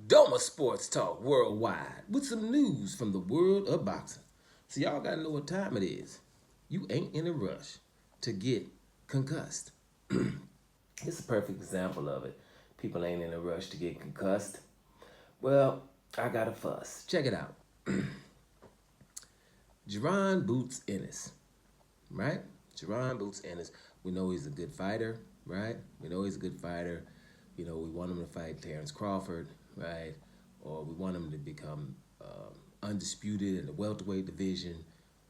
Doma Sports Talk Worldwide with some news from the world of boxing. So y'all gotta know what time it is. You ain't in a rush to get concussed. It's a perfect example of it. People ain't in a rush to get concussed. Well, I got a fuss. Check it out. Jerron Boots Ennis, right? Jerron Boots Ennis. We know he's a good fighter, right? We know he's a good fighter. You know, we want him to fight Terrence Crawford, right? Or we want him to become undisputed in the welterweight division.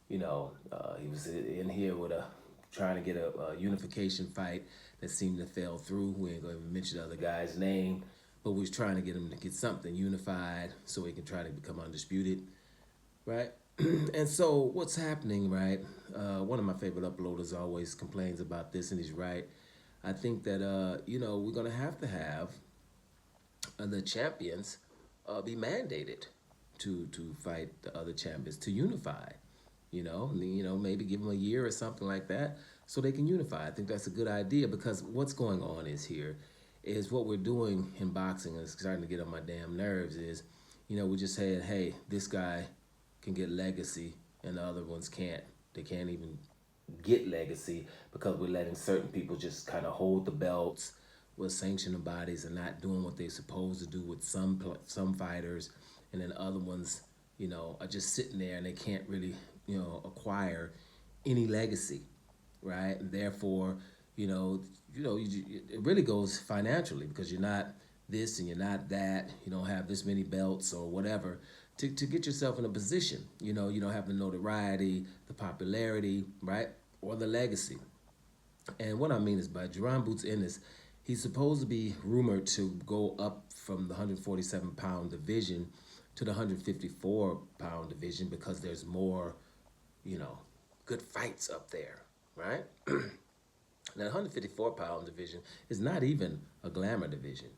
He was in here with trying to get a unification fight that seemed to fail through. We ain't gonna even mention the other guy's name, but we was trying to get him to get something unified so he can try to become undisputed, right? And so what's happening, right? One of my favorite uploaders always complains about this, and he's right. I think that we're gonna have the champions be mandated to fight the other champions to unify. Maybe give them a year or something like that so they can unify. I think that's a good idea because what's going on is what we're doing in boxing, and it's starting to get on my damn nerves, is, we just saying, hey, this guy can get legacy and the other ones can't. They can't even get legacy because we're letting certain people just kind of hold the belts with sanctioning bodies and not doing what they're supposed to do with some fighters, and then other ones, are just sitting there and they can't really, acquire any legacy, right? And therefore, it really goes financially because you're not this and you're not that. You don't have this many belts or whatever to get yourself in a position. You don't have the notoriety, the popularity, right, or the legacy. And what I mean is by Jerron Boots Ennis, he's supposed to be rumored to go up from the 147-pound division to the 154-pound division because there's more, good fights up there, right? Now, the 154-pound division is not even a glamour division.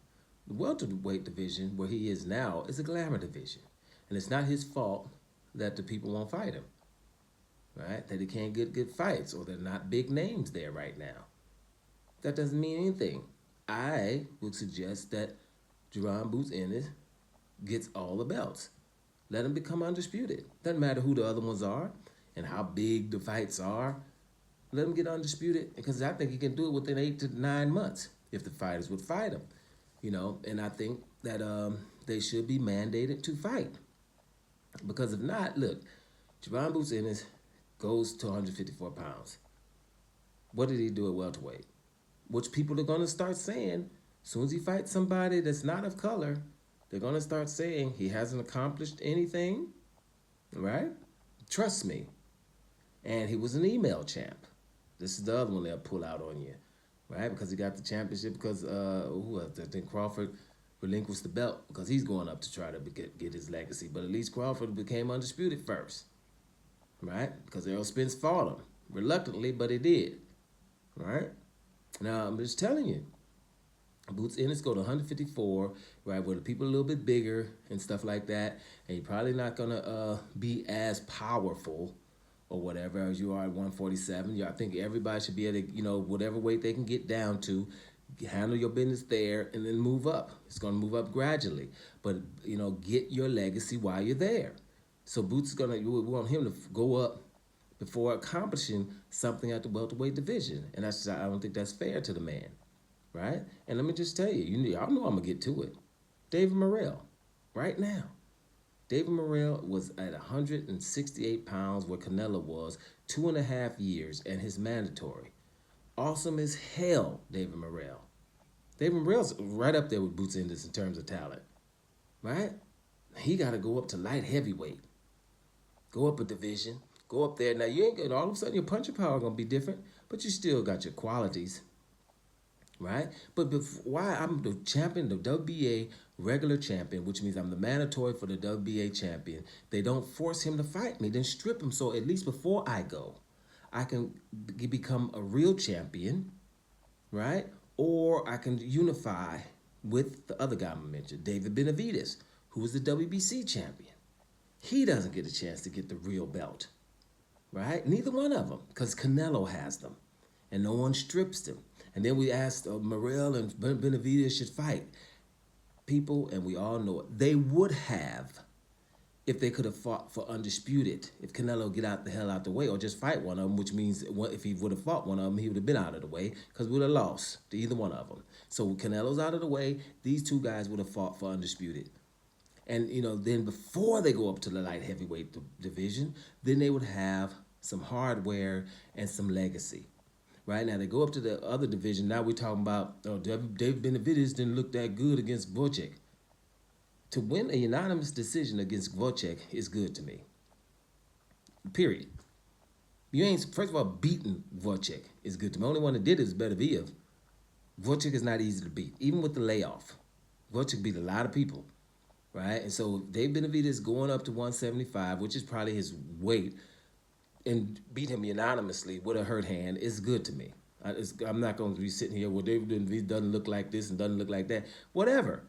The welterweight division, where he is now, is a glamour division. And it's not his fault that the people won't fight him, right? That he can't get good fights or they're not big names there right now. That doesn't mean anything. I would suggest that Jerron Boots Ennis gets all the belts. Let him become undisputed. Doesn't matter who the other ones are and how big the fights are. Let him get undisputed because I think he can do it within 8 to 9 months if the fighters would fight him. And I think that they should be mandated to fight. Because if not, look, Jerron Boots Ennis goes to 154 pounds. What did he do at welterweight? Which people are going to start saying, as soon as he fights somebody that's not of color, they're going to start saying he hasn't accomplished anything, right? Trust me. And he was an email champ. This is the other one they'll pull out on you, right? Because he got the championship because, I think Crawford relinquished the belt because he's going up to try to get his legacy. But at least Crawford became undisputed first, right? Because Errol Spence fought him reluctantly, but he did, right? Now, I'm just telling you, Boots Ennis go to 154, right, where the people are a little bit bigger and stuff like that, and you're probably not going to be as powerful or whatever as you are at 147. I think everybody should be able to, whatever weight they can get down to, handle your business there, and then move up. It's going to move up gradually. But, get your legacy while you're there. So Boots is we want him to go up before accomplishing something at the welterweight division. And I don't think that's fair to the man, right? And let me just tell you, y'all know I'm going to get to it. David Morrell, right now. David Morrell was at 168 pounds where Canelo was 2.5 years and his mandatory. Awesome as hell, David Morrell. David Morrell's right up there with Boots Ennis in terms of talent, right? He got to go up to light heavyweight. Go up a division. Go up there. Now, you ain't all of a sudden your punching power going to be different, but you still got your qualities, right? But why I'm the champion, the WBA regular champion, which means I'm the mandatory for the WBA champion. They don't force him to fight me, then strip him. So at least before I go, I can become a real champion, right? Or I can unify with the other guy I mentioned, David Benavidez, who was the WBC champion. He doesn't get a chance to get the real belt, right? Neither one of them, because Canelo has them, and no one strips them. And then we asked Morrell and Benavidez should fight. people, and we all know it, they would have if they could have fought for undisputed. If Canelo get out the hell out the way or just fight one of them, which means if he would have fought one of them, he would have been out of the way because we would have lost to either one of them. So with Canelo's out of the way, these two guys would have fought for undisputed. And, then before they go up to the light heavyweight division, then they would have some hardware and some legacy. Right now, they go up to the other division. Now we're talking about, Dave Benavidez didn't look that good against Wojciech. To win a unanimous decision against Wojciech is good to me. Period. You ain't, first of all, beating Wojciech is good to me. The only one that did it is Benavidez. Wojciech is not easy to beat, even with the layoff. Wojciech beat a lot of people, right? And so Dave Benavidez going up to 175, which is probably his weight, and beat him unanimously with a hurt hand is good to me. I'm not going to be sitting here, well, David Benavidez doesn't look like this and doesn't look like that. Whatever.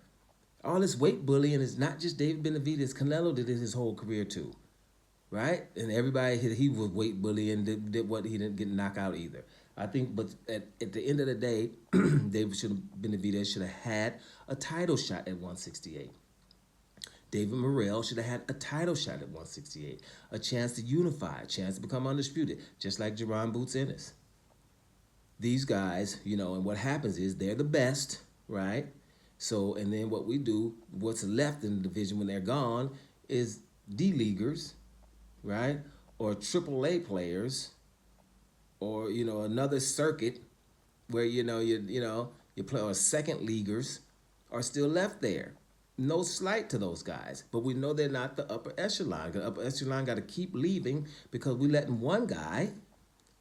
All this weight bullying is not just David Benavidez. Canelo did it his whole career too, right? And everybody, he was weight bullying, did what, he didn't get knocked out either. I think, but at the end of the day, Benavidez should have had a title shot at 168. David Morrell should have had a title shot at 168, a chance to unify, a chance to become undisputed, just like Jerron Boots Ennis. These guys, and what happens is they're the best, right? So, and then what we do, what's left in the division when they're gone is D-leaguers, right? Or AAA players, or, another circuit where, you play, or second leaguers are still left there. No slight to those guys, but we know they're not the upper echelon. The upper echelon got to keep leaving because we're letting one guy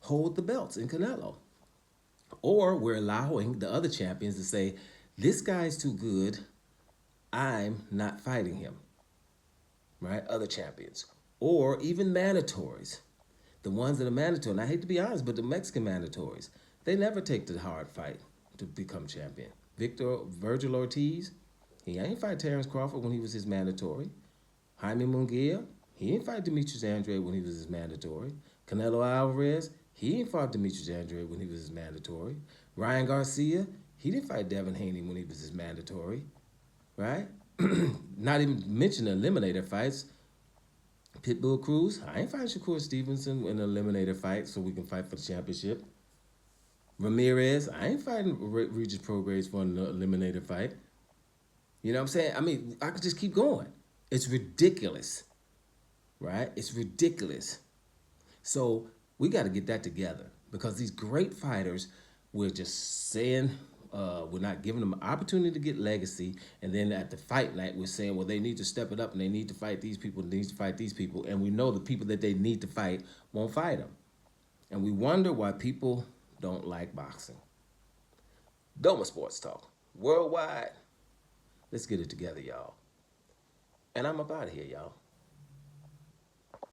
hold the belts in Canelo. Or we're allowing the other champions to say, this guy's too good, I'm not fighting him, right? Other champions. Or even mandatories. The ones that are mandatory, and I hate to be honest, but the Mexican mandatories, they never take the hard fight to become champion. Virgil Ortiz, he ain't fight Terrence Crawford when he was his mandatory. Jaime Munguia, he didn't fight Demetrius Andrade when he was his mandatory. Canelo Alvarez, he didn't fight Demetrius Andrade when he was his mandatory. Ryan Garcia, he didn't fight Devin Haney when he was his mandatory, right? Not even mention the eliminator fights. Pitbull Cruz, I ain't fighting Shakur Stevenson in an eliminator fight so we can fight for the championship. Ramirez, I ain't fighting Regis Prograis for an eliminator fight. You know what I'm saying? I mean, I could just keep going. It's ridiculous, right? It's ridiculous. So we got to get that together because these great fighters, we're just saying we're not giving them an opportunity to get legacy. And then at the fight night, we're saying, well, they need to step it up and they need to fight these people, they need to fight these people. And we know the people that they need to fight won't fight them. And we wonder why people don't like boxing. Doma Sports Talk. Worldwide. Let's get it together, y'all. And I'm up out of here, y'all.